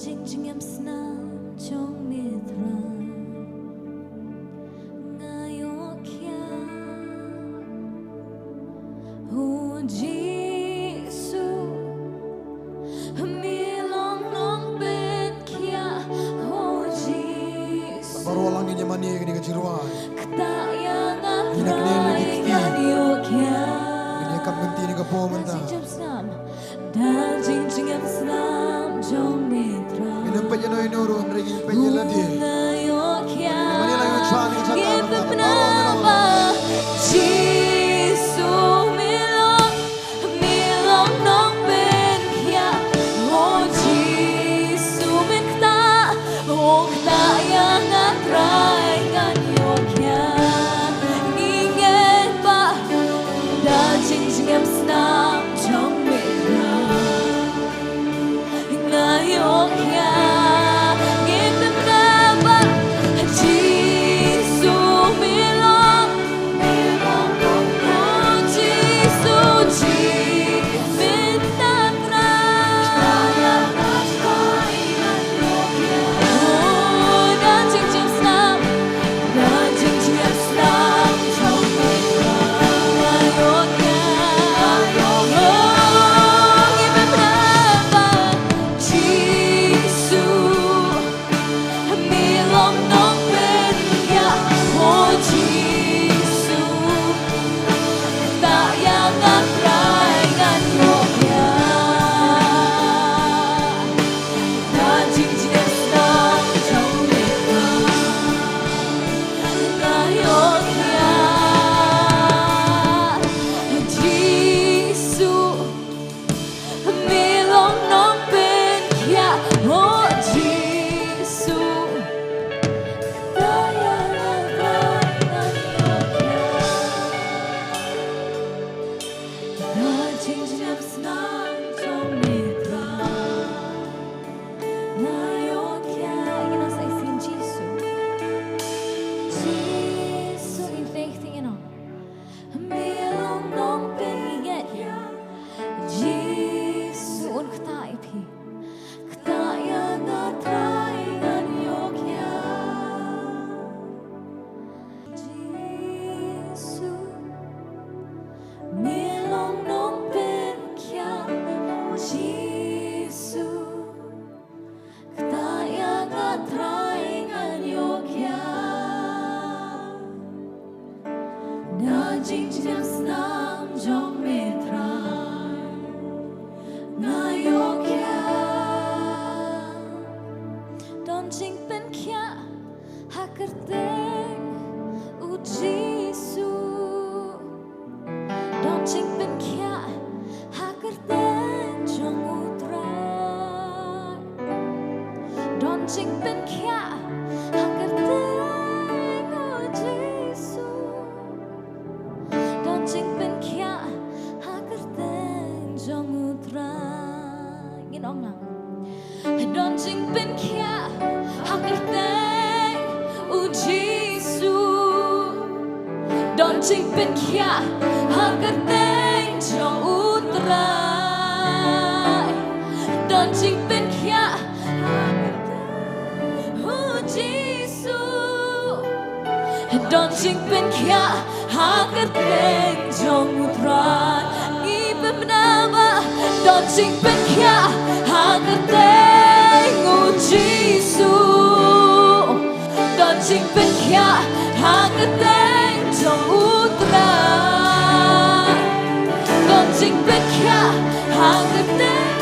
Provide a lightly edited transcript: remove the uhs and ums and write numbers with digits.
Jinjingam snam chong mitra ngayokya oh Jisu milong nong ben kya oh Jisu baru alangin yang mani ini kejiruan ketayang atrai ngayokya ini kap genti ini kepo mentah dan jinjingam snam chong mitra Nampak jenuh ini urun ringin penyelah dia. Mana lagi ucapan kecakapan Jisu milong milong nong ben kya oh Jisu ben kta oh kta yang atrai ngan yokya ingin ba dan jinjingam snam chong mitra ngayokya Jinjingam snam chong mitra ngayokya don jing pen kya hakerteng u Jisu don jing pen kya hakerteng chong utrai don jing pen kya hakerteng Don jing pen kya hakerteng u Jisu Don jing pen kya hakerteng chong utrai Don jing pen kya hakerteng u Jisu Don jing pen kya hakerteng chong utrai Iben benama Don jing pen kya hakerteng Jisu Don jing pen kya hakerteng chong utrai Don jing pen kya hakerteng